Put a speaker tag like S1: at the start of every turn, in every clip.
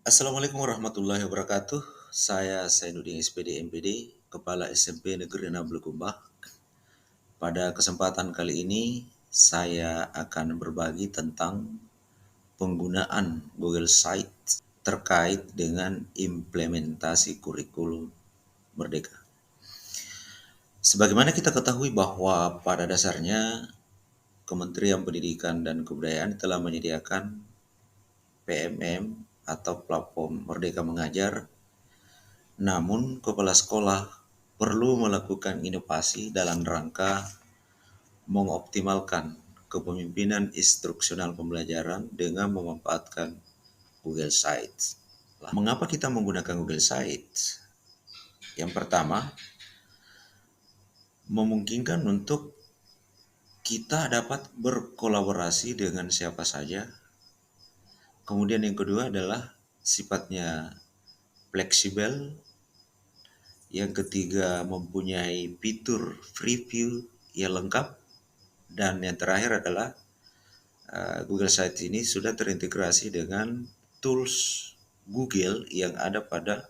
S1: Assalamualaikum warahmatullahi wabarakatuh. Saya Zainuddin SPD MPD, Kepala SMP Negeri 6 Bulukumba. Pada kesempatan kali ini, saya akan berbagi tentang penggunaan Google Sites terkait dengan implementasi kurikulum Merdeka. Sebagaimana kita ketahui bahwa pada dasarnya Kementerian Pendidikan dan Kebudayaan telah menyediakan PMM atau Platform Merdeka Mengajar. Namun, kepala sekolah perlu melakukan inovasi dalam rangka mengoptimalkan kepemimpinan instruksional pembelajaran dengan memanfaatkan Google Sites. Mengapa kita menggunakan Google Sites? Yang pertama, memungkinkan untuk kita dapat berkolaborasi dengan siapa saja. Kemudian yang kedua adalah sifatnya fleksibel. Yang ketiga, mempunyai fitur preview yang lengkap. Dan yang terakhir adalah Google Sites ini sudah terintegrasi dengan tools Google yang ada pada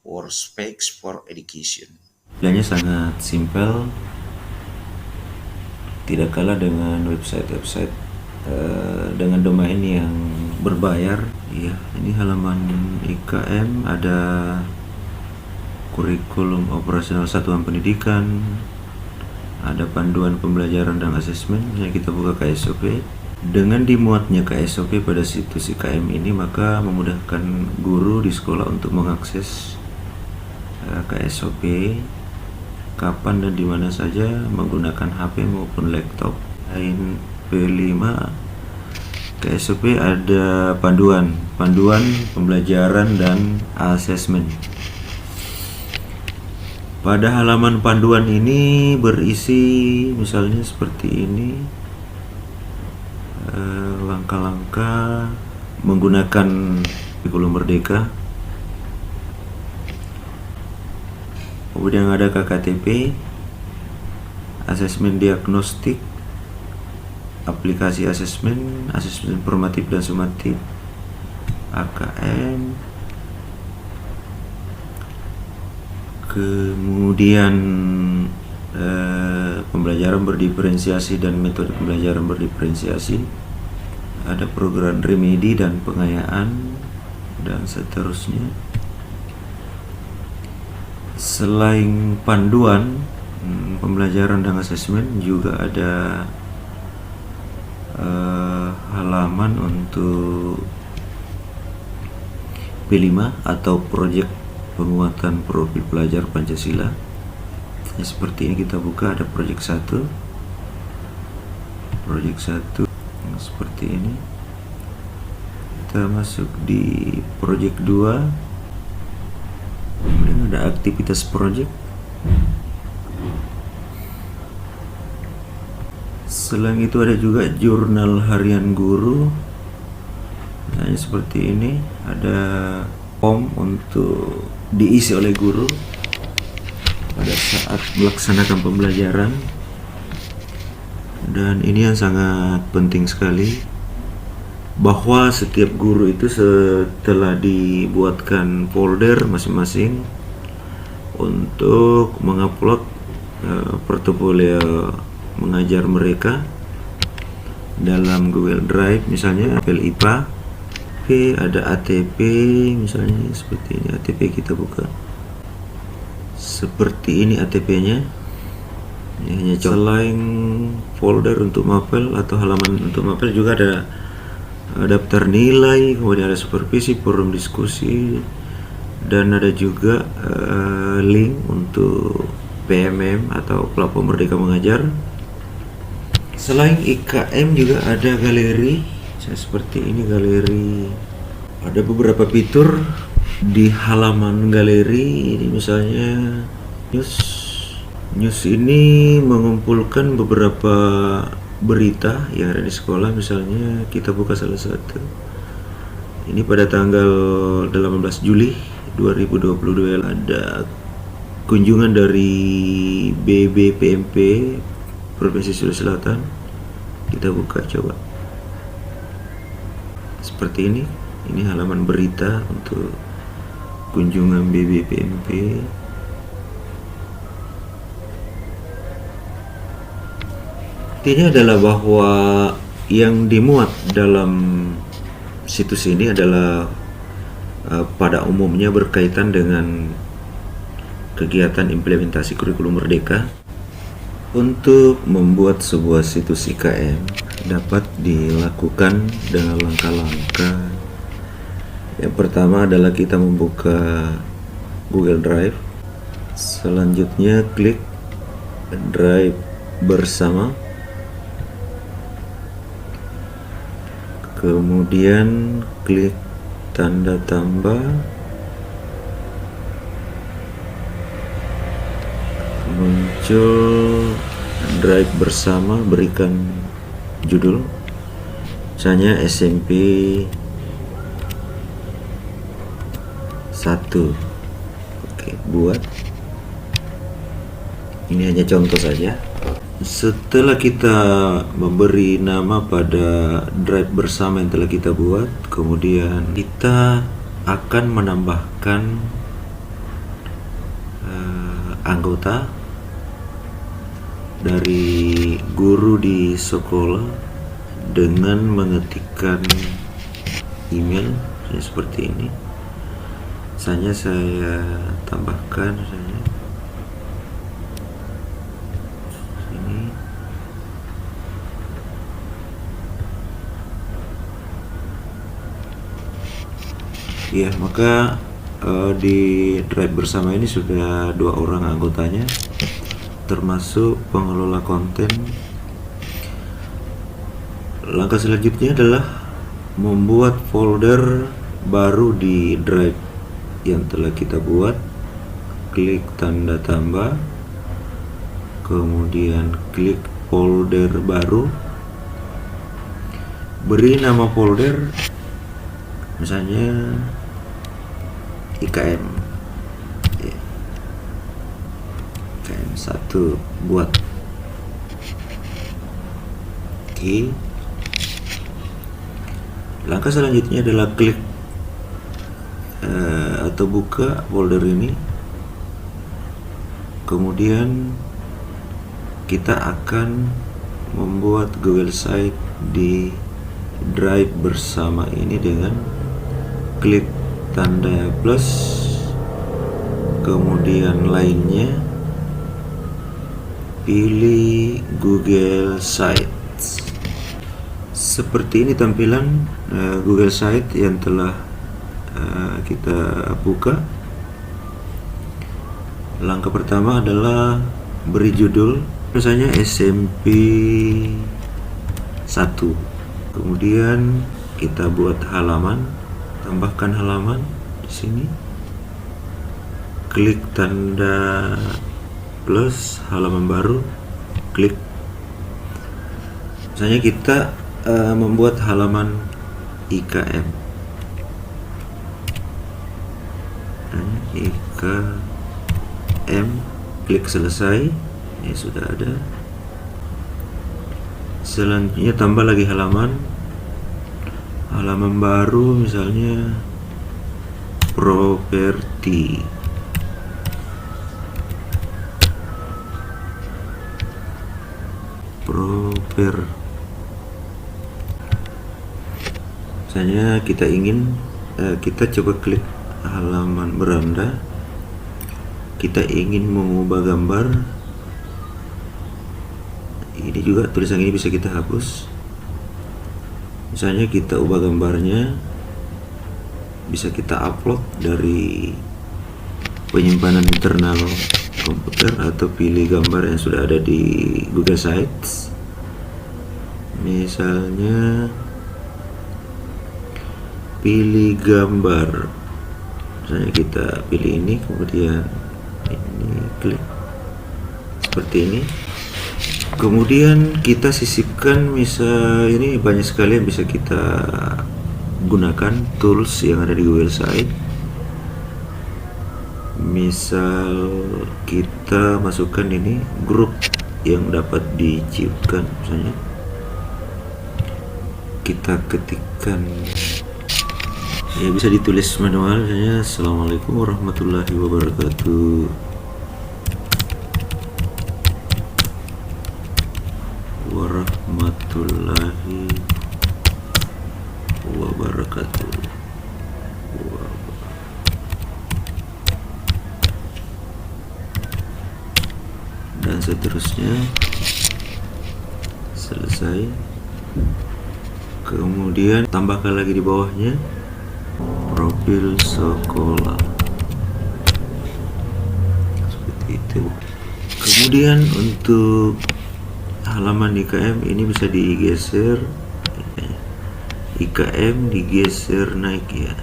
S1: Workspace for Education. Pilihannya sangat simpel, tidak kalah dengan website-website dengan domain yang berbayar. Ya, ini halaman IKM, ada kurikulum operasional satuan pendidikan, ada panduan pembelajaran dan asesmen. Yang kita buka KSOP. Dengan dimuatnya KSOP pada situs IKM ini, maka memudahkan guru di sekolah untuk mengakses KSOP kapan dan di mana saja menggunakan HP maupun laptop. Lain P5 KSOP ada panduan pembelajaran dan asesmen. Pada halaman panduan ini berisi misalnya seperti ini, langkah-langkah menggunakan kurikulum Merdeka. Kemudian ada KKTP, asesmen diagnostik, aplikasi asesmen formatif dan sumatif, AKM, kemudian pembelajaran berdiferensiasi dan metode pembelajaran berdiferensiasi, ada program remedi dan pengayaan, dan seterusnya. Selain panduan pembelajaran dan asesmen, juga ada halaman untuk P5 atau proyek penguatan profil pelajar Pancasila. Seperti ini kita buka, ada proyek 1 seperti ini. Kita masuk di proyek 2, kemudian ada aktivitas proyek. Selain itu ada juga jurnal harian guru. Nah, seperti ini, ada form untuk diisi oleh guru pada saat melaksanakan pembelajaran. Dan ini yang sangat penting sekali, bahwa setiap guru itu setelah dibuatkan folder masing-masing untuk mengupload portofolio mengajar mereka dalam Google Drive, misalnya IPA. Ada ATP misalnya seperti ini. ATP kita buka seperti ini, ATP-nya. Hanya selain folder untuk mapel atau halaman untuk mapel, juga ada daftar nilai, kemudian ada supervisi, forum diskusi, dan ada juga link untuk PMM atau Platform Merdeka Mengajar. Selain IKM juga ada galeri. Seperti ini galeri. Ada beberapa fitur di halaman galeri ini, misalnya news ini mengumpulkan beberapa berita yang ada di sekolah. Misalnya kita buka salah satu. Ini pada tanggal 18 Juli 2022 ada kunjungan dari BBPMP Provinsi Sulawesi Selatan. Kita buka coba. Seperti ini, Ini halaman berita untuk kunjungan BBPMP. Intinya adalah bahwa yang dimuat dalam situs ini adalah pada umumnya berkaitan dengan kegiatan implementasi kurikulum Merdeka. Untuk membuat sebuah situs IKM dapat dilakukan dengan langkah-langkah. Yang pertama adalah kita membuka Google Drive. Selanjutnya klik Drive bersama. Kemudian klik tanda tambah. Muncul Drive bersama, berikan judul misalnya SMP 1. Oke, buat. Ini hanya contoh saja. Setelah kita memberi nama pada Drive bersama yang telah kita buat, kemudian kita akan menambahkan anggota dari guru di sekolah dengan mengetikkan email seperti ini. Misalnya saya tambahkan misalnya sini. Ya, maka di Drive bersama ini sudah 2 orang anggotanya, termasuk pengelola konten. Langkah selanjutnya adalah membuat folder baru di Drive yang telah kita buat. Klik tanda tambah, kemudian klik folder baru, beri nama folder misalnya IKM. IKM 1 buat. Oke. Langkah selanjutnya adalah klik atau buka folder ini. Kemudian kita akan membuat Google Site di Drive bersama ini dengan klik tanda plus, kemudian lainnya, pilih Google Sites. Seperti ini tampilan Google Site yang telah kita buka. Langkah pertama adalah beri judul misalnya SMP 1. Kemudian kita buat halaman, tambahkan halaman di sini. Klik tanda plus, halaman baru, klik. Misalnya kita membuat halaman IKM. IKM, klik selesai. Ini sudah ada. Selanjutnya tambah lagi halaman baru, misalnya properti. Misalnya kita ingin kita coba klik halaman beranda, kita ingin mengubah gambar. Ini juga tulisan ini bisa kita hapus. Misalnya kita ubah gambarnya, bisa kita upload dari penyimpanan internal komputer atau pilih gambar yang sudah ada di Google Sites. Misalnya pilih gambar, misalnya kita pilih ini, kemudian ini klik seperti ini. Kemudian kita sisipkan, misal ini banyak sekali yang bisa kita gunakan tools yang ada di Google Site. Misal kita masukkan ini grup yang dapat diciptakan, misalnya kita ketikkan Ya, bisa ditulis manual misalnya Assalamualaikum warahmatullahi wabarakatuh. Warahmatullahi wabarakatuh. Dan seterusnya. Selesai. Kemudian tambahkan lagi di bawahnya profil sekolah seperti itu. Kemudian untuk halaman IKM ini bisa digeser, IKM digeser naik ya,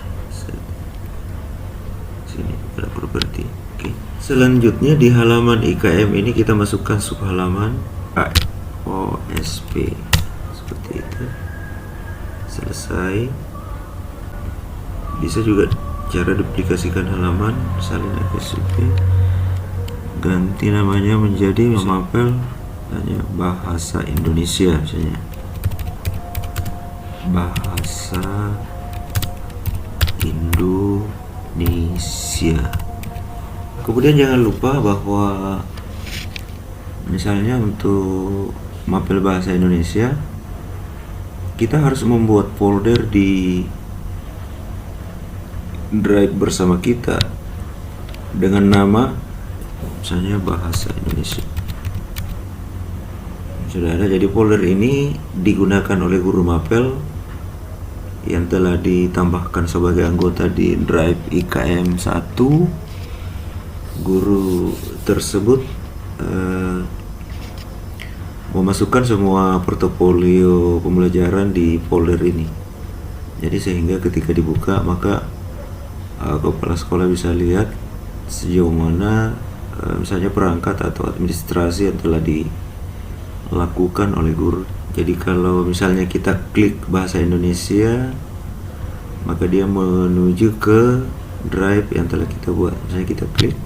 S1: sini pada properti. Oke. Selanjutnya di halaman IKM ini kita masukkan subhalaman OSP seperti itu. Selesai. Bisa juga cara duplikasikan halaman salin FSUP, ganti namanya menjadi mapel hanya bahasa Indonesia misalnya, bahasa Indonesia. Kemudian jangan lupa bahwa misalnya untuk mapel bahasa Indonesia kita harus membuat folder di drive bersama kita dengan nama misalnya bahasa Indonesia. Sudah ada, jadi folder ini digunakan oleh guru mapel yang telah ditambahkan sebagai anggota di drive IKM 1. Guru tersebut memasukkan semua portofolio pembelajaran di folder ini. Jadi sehingga ketika dibuka maka kepala sekolah bisa lihat sejauh mana misalnya perangkat atau administrasi yang telah dilakukan oleh guru. Jadi kalau misalnya kita klik bahasa Indonesia, maka dia menuju ke drive yang telah kita buat. Misalnya kita klik.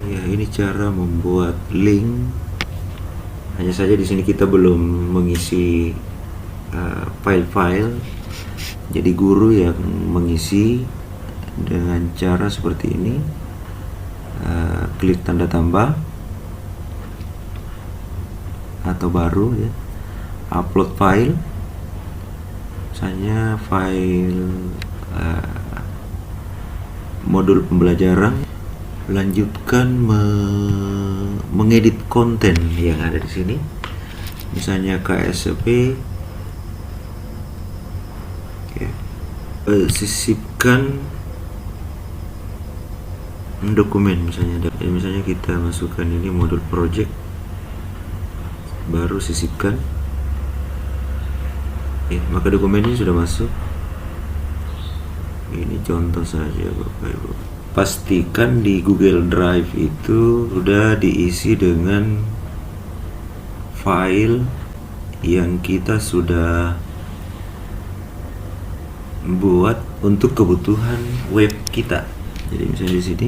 S1: Ya, ini cara membuat link. Hanya saja di sini kita belum mengisi file-file. Jadi guru yang mengisi dengan cara seperti ini. Klik tanda tambah atau baru ya, upload file, misalnya file modul pembelajaran, lanjutkan mengedit konten yang ada di sini, misalnya KSP, sisipkan dokumen misalnya kita masukkan ini modul project, baru sisipkan. Maka dokumen ini sudah masuk. Ini contoh saja Bapak Ibu. Pastikan di Google Drive itu sudah diisi dengan file yang kita sudah buat untuk kebutuhan web kita. Jadi misalnya di sini,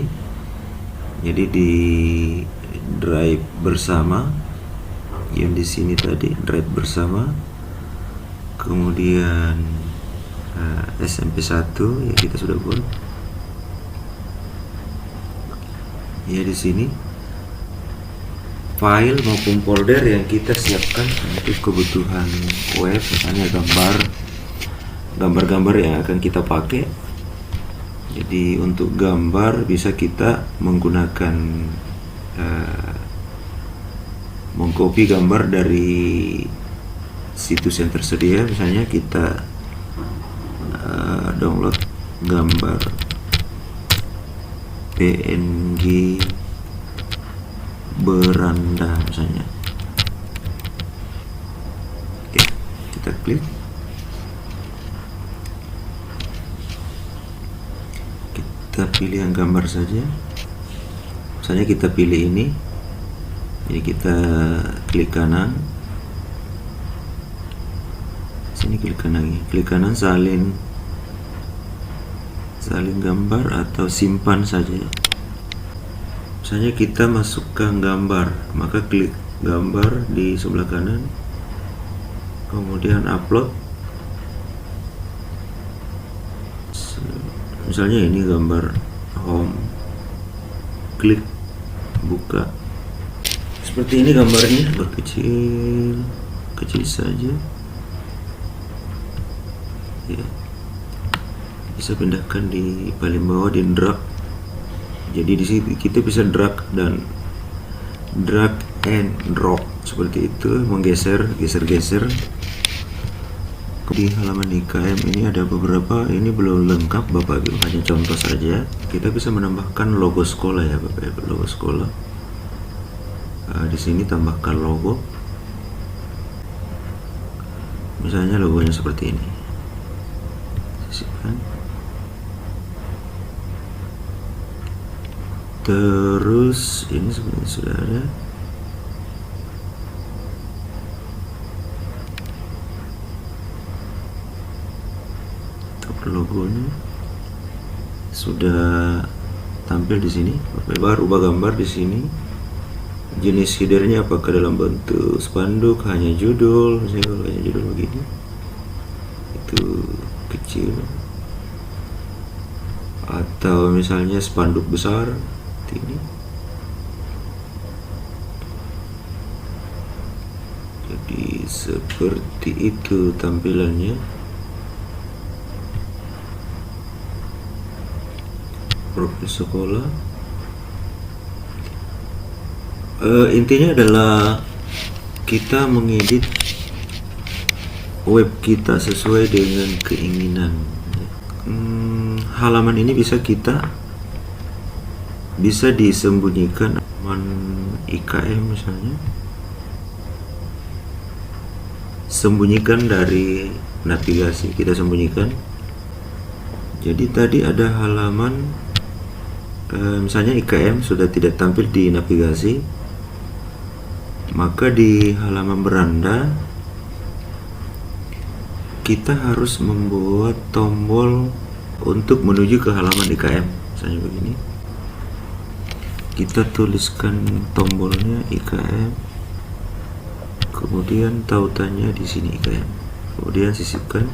S1: jadi di drive bersama yang di sini tadi, drive bersama, kemudian SMP1 ya kita sudah buat. Ya di sini file maupun folder yang kita siapkan untuk kebutuhan web, misalnya gambar-gambar yang akan kita pakai. Jadi untuk gambar bisa kita menggunakan mengcopy gambar dari situs yang tersedia. Misalnya kita download gambar PNG beranda misalnya. Oke, kita klik. Kita pilih yang gambar saja. Misalnya kita pilih ini. Jadi kita klik kanan. Sini klik kanan. Klik kanan salin gambar atau simpan saja. Misalnya kita masukkan gambar, maka klik gambar di sebelah kanan. Kemudian upload. Misalnya ini gambar home, klik buka, seperti ini gambarnya, berkecil kecil saja ya. Bisa pindahkan di paling bawah di drag. Jadi di sini kita bisa drag and drop seperti itu, menggeser, geser. Di halaman IKM ini ada beberapa, ini belum lengkap Bapak Ibu, hanya contoh saja. Kita bisa menambahkan logo sekolah ya Bapak Ibu, logo sekolah. Di sini tambahkan logo. Misalnya logonya seperti ini. Sisipkan. Terus ini sebenarnya sudah ada. Logonya sudah tampil di sini. Baru ubah gambar di sini. Jenis headernya apakah dalam bentuk spanduk, hanya judul. Misalnya kalau hanya judul begini, itu kecil. Atau misalnya spanduk besar ini. Jadi seperti itu tampilannya. Profil sekolah. Intinya adalah kita mengedit web kita sesuai dengan keinginan. Halaman ini bisa disembunyikan, halaman IKM misalnya, sembunyikan dari navigasi, kita sembunyikan. Jadi tadi ada halaman misalnya IKM sudah tidak tampil di navigasi, maka di halaman beranda kita harus membuat tombol untuk menuju ke halaman IKM. Misalnya begini, kita tuliskan tombolnya IKM, kemudian tautannya di sini IKM, kemudian sisipkan.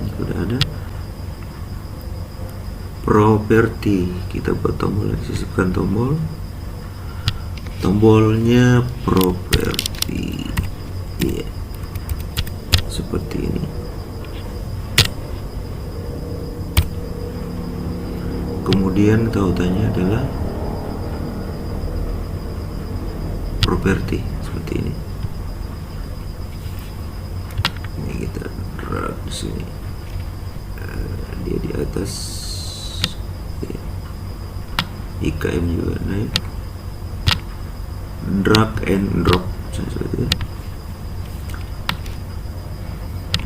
S1: Ini sudah ada. Properti, kita buat tombol lagi, sisipkan tombol, tombolnya properti ya, seperti ini. Kemudian tautannya adalah properti seperti ini. Ini kita drag di sini, dia di atas. IKM juga naik, drag and drop seperti itu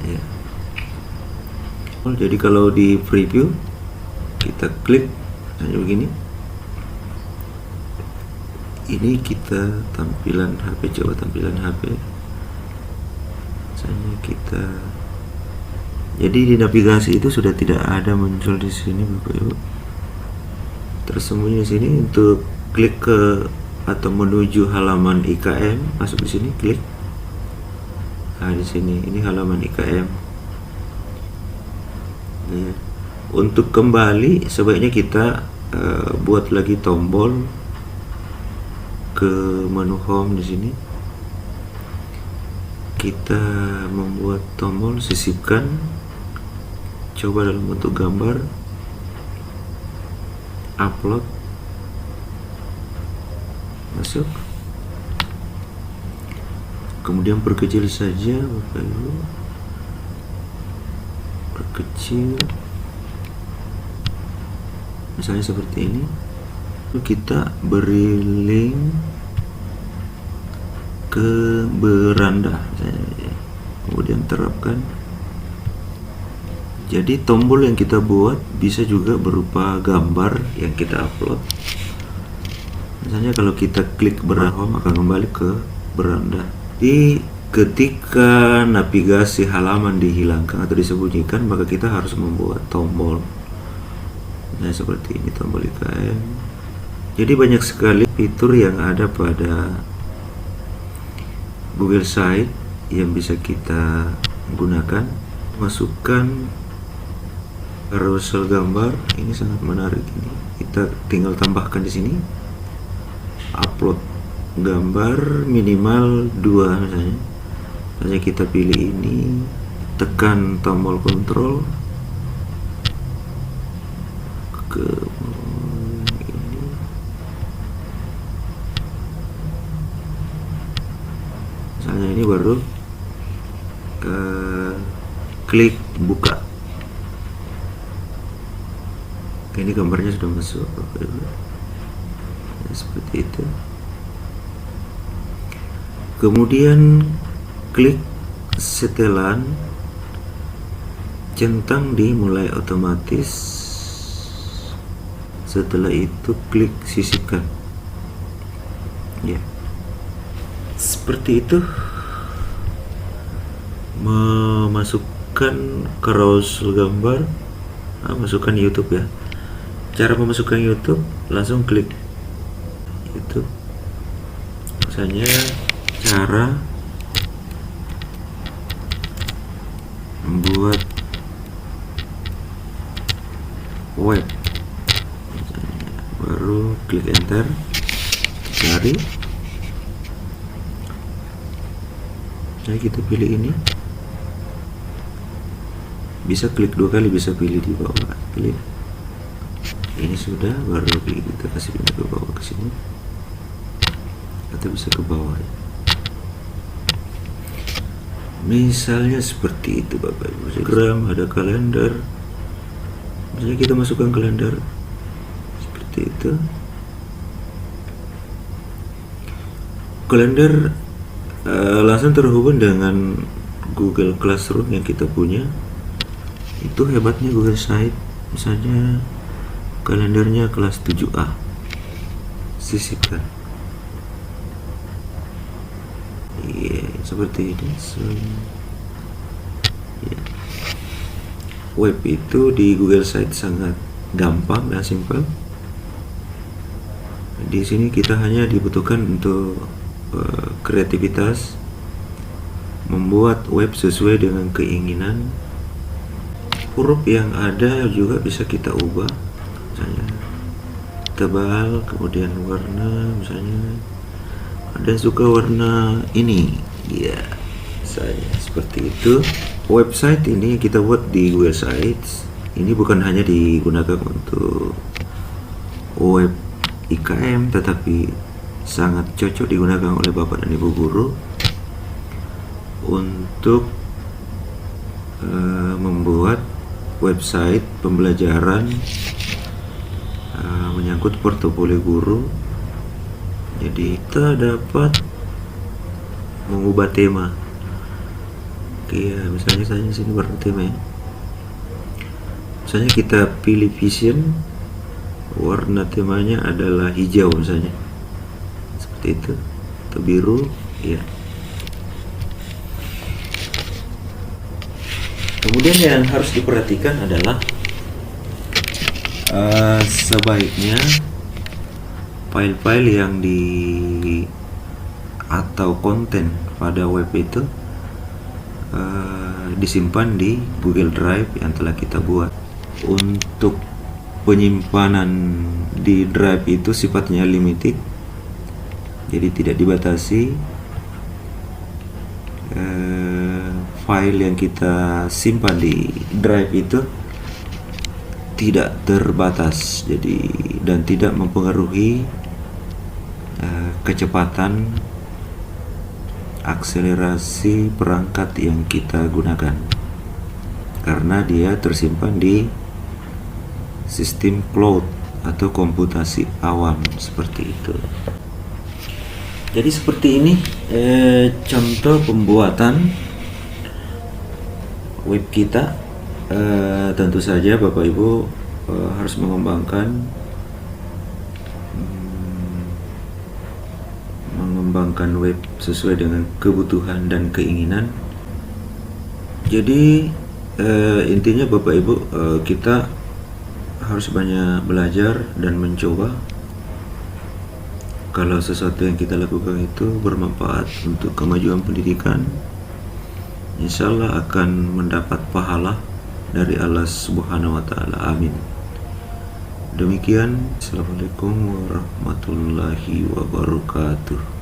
S1: ya. Jadi kalau di preview kita klik hanya begini, ini kita tampilan HP, coba tampilan HP misalnya kita, jadi di navigasi itu sudah tidak ada muncul di sini Bapak Ibu, tersembunyi di sini. Untuk klik ke atau menuju halaman IKM, masuk di sini, klik. Nah, di sini ini halaman IKM. Ya. Untuk kembali sebaiknya kita buat lagi tombol ke menu home di sini. Kita membuat tombol, sisipkan, coba dalam bentuk gambar, upload, masuk, kemudian perkecil saja Bapak Ibu, perkecil misalnya seperti ini. Kita beri link ke beranda misalnya, kemudian terapkan. Jadi tombol yang kita buat bisa juga berupa gambar yang kita upload. Misalnya kalau kita klik beranda home akan kembali ke beranda. Jadi ketika navigasi halaman dihilangkan atau disembunyikan, maka kita harus membuat tombol. Nah seperti ini tombol IKM. Jadi banyak sekali fitur yang ada pada Google Site yang bisa kita gunakan. Masukkan carousel gambar ini sangat menarik. Ini kita tinggal tambahkan di sini, upload gambar minimal 2 misalnya. Hanya kita pilih ini, tekan tombol kontrol ke ini, misalnya ini, baru klik buka. Ini gambarnya sudah masuk. Ya, seperti itu. Kemudian klik setelan, centang di mulai otomatis. Setelah itu klik sisipkan. Ya, seperti itu. Memasukkan carousel gambar, masukkan YouTube ya. Cara memasukkan YouTube, langsung klik YouTube. Misalnya cara membuat web, misalnya, baru klik enter, cari. Nah, kita pilih ini, bisa klik 2 kali, bisa pilih di bawah, pilih ini sudah, baru kita kasih pindah ke bawah ke sini, atau bisa ke bawah ya. Misalnya seperti itu Bapak Ibu. Instagram ada kalender, misalnya kita masukkan kalender seperti itu. Kalender langsung terhubung dengan Google Classroom yang kita punya. Itu hebatnya Google Site. Misalnya kalendernya kelas 7A, sisipkan. Iya, seperti ini. Ya. Web itu di Google Site sangat gampang dan simpel. Di sini kita hanya dibutuhkan untuk kreativitas, membuat web sesuai dengan keinginan. Huruf yang ada juga bisa kita ubah, misalnya tebal, kemudian warna, misalnya ada yang suka warna ini, ya saya seperti itu. Website ini kita buat di Google Sites. Ini bukan hanya digunakan untuk web IKM, tetapi sangat cocok digunakan oleh Bapak dan Ibu guru untuk membuat website pembelajaran menyangkut portofolio guru. Jadi kita dapat mengubah tema. Oke ya, misalnya saya sini warna tema ya. Misalnya kita pilih vision, warna temanya adalah hijau misalnya, seperti itu, atau biru ya. Kemudian yang harus diperhatikan adalah sebaiknya file-file yang atau konten pada web itu disimpan di Google Drive yang telah kita buat. Untuk penyimpanan di Drive itu sifatnya limited, jadi tidak dibatasi. File yang kita simpan di Drive itu tidak terbatas, jadi dan tidak mempengaruhi kecepatan akselerasi perangkat yang kita gunakan, karena dia tersimpan di sistem cloud atau komputasi awam, seperti itu. Jadi seperti ini contoh pembuatan web kita. Tentu saja Bapak Ibu harus mengembangkan web sesuai dengan kebutuhan dan keinginan. Jadi intinya Bapak Ibu, kita harus banyak belajar dan mencoba. Kalau sesuatu yang kita lakukan itu bermanfaat untuk kemajuan pendidikan, insya Allah akan mendapat pahala dari Allah Subhanahu wa taala. Amin. Demikian, Assalamualaikum warahmatullahi wabarakatuh.